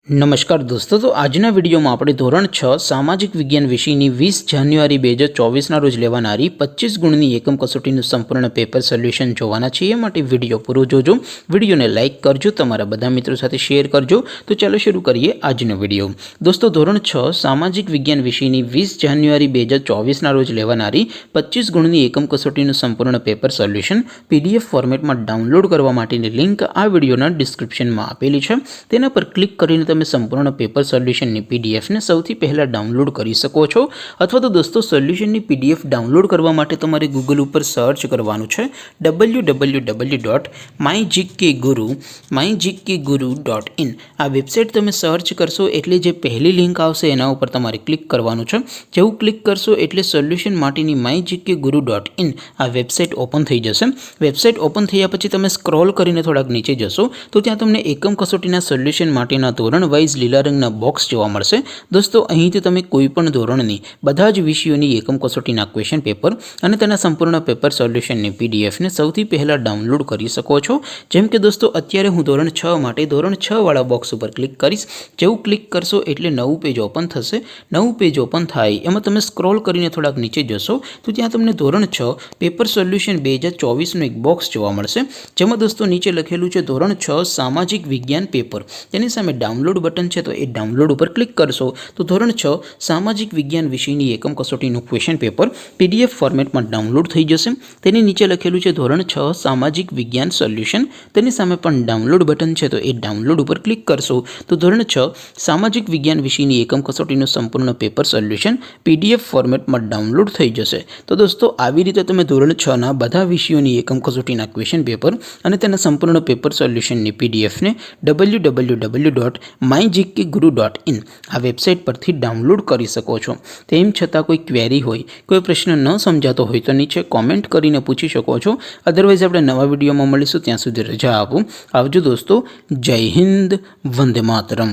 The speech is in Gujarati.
નમસ્કાર દોસ્તો, તો આજના વિડીયોમાં આપણે ધોરણ 6 સામાજિક વિજ્ઞાન વિષયની 20 જાન્યુઆરી 2024ના રોજ લેવાનારી 25 ગુણની એકમ કસોટીનું સંપૂર્ણ પેપર સોલ્યુશન જોવાના છીએ। માટે વિડીયો પૂરો જોજો, વિડીયોને લાઇક કરજો, તમારા બધા મિત્રો સાથે શેર કરજો। તો ચાલો શરૂ કરીએ આજનો વિડીયો। દોસ્તો, ધોરણ 6 સામાજિક વિજ્ઞાન વિષયની 20 જાન્યુઆરી 2024ના રોજ લેવાનારી 25 ગુણની એકમ કસોટીનું સંપૂર્ણ પેપર સોલ્યુશન PDF ફોર્મેટમાં ડાઉનલોડ કરવા માટેની લિંક આ વિડીયોના ડિસ્ક્રિપ્શનમાં આપેલી છે। તેના પર ક્લિક કરીને તમે સંપૂર્ણ પેપર સોલ્યુશનની PDF ને સૌથી પહેલાં ડાઉનલોડ કરી શકો છો। અથવા તો દોસ્તો, સોલ્યુશનની PDF ડાઉનલોડ કરવા માટે તમારે ગૂગલ ઉપર સર્ચ કરવાનું છે www.mygkguru.in। આ વેબસાઇટ તમે સર્ચ કરશો એટલે જે પહેલી લિંક આવશે એના ઉપર તમારે ક્લિક કરવાનું છે। જેવું ક્લિક કરશો એટલે સોલ્યુશન માટેની mygkguru.in આ વેબસાઇટ ઓપન થઈ જશે। વેબસાઇટ ઓપન થયા પછી તમે સ્ક્રોલ કરીને થોડાક નીચે જશો તો ત્યાં તમને એકમ કસોટીના સોલ્યુશન માટેના ધોરણ વાઇઝ લીલા રંગના બોક્સ જોવા મળશે। દોસ્તો, અહીંથી તમે કોઈપણ ધોરણની બધા જ વિષયોની એકમ કસોટીના ક્વેશ્ચન પેપર અને તેના સંપૂર્ણ પેપર સોલ્યુશનની PDF ને સૌથી પહેલાં ડાઉનલોડ કરી શકો છો। જેમ કે દોસ્તો, અત્યારે હું ધોરણ 6 માટે ધોરણ 6 વાળા બોક્સ ઉપર ક્લિક કરીશ। જેવું ક્લિક કરશો એટલે નવું પેજ ઓપન થશે। નવું પેજ ઓપન થાય એમાં તમે સ્ક્રોલ કરીને થોડાક નીચે જશો તો ત્યાં તમને ધોરણ 6 પેપર સોલ્યુશન 2024નું એક બોક્સ જોવા મળશે। જેમાં દોસ્તો નીચે લખેલું છે ધોરણ 6 સામાજિક વિજ્ઞાન પેપર। તેની સામે ડાઉનલોડ બટન છે તો એ ડાઉનલોડ ઉપર ક્લિક કરશો તો ધોરણ 6 સામાજિક વિજ્ઞાન વિષયની એકમ કસોટીનું ક્વેશ્ચન પેપર PDF ફોર્મેટમાં ડાઉનલોડ થઈ જશે। તેની નીચે લખેલું છે ધોરણ 6 સામાજિક વિજ્ઞાન સોલ્યુશન। તેની સામે પણ ડાઉનલોડ બટન છે તો એ ડાઉનલોડ ઉપર ક્લિક કરશો તો ધોરણ 6 સામાજિક વિજ્ઞાન વિષયની એકમ કસોટીનું સંપૂર્ણ પેપર સોલ્યુશન PDF ફોર્મેટમાં ડાઉનલોડ થઈ જશે। તો દોસ્તો, આવી રીતે તમે ધોરણ 6ના બધા વિષયોની એકમ કસોટીના ક્વેશ્ચન પેપર અને તેના સંપૂર્ણ પેપર સોલ્યુશનની PDF ને www.mygkguru.in આ વેબસાઇટ પરથી ડાઉનલોડ કરી શકો છો। તેમ છતાં કોઈ ક્વેરી હોય, કોઈ પ્રશ્ન ન સમજાતો હોય તો નીચે કોમેન્ટ કરીને પૂછી શકો છો। અદરવાઇઝ આપણે નવા વિડીયોમાં મળીશું, ત્યાં સુધી રજા આપો। આવજો દોસ્તો, જય હિન્દ, વંદે માતરમ।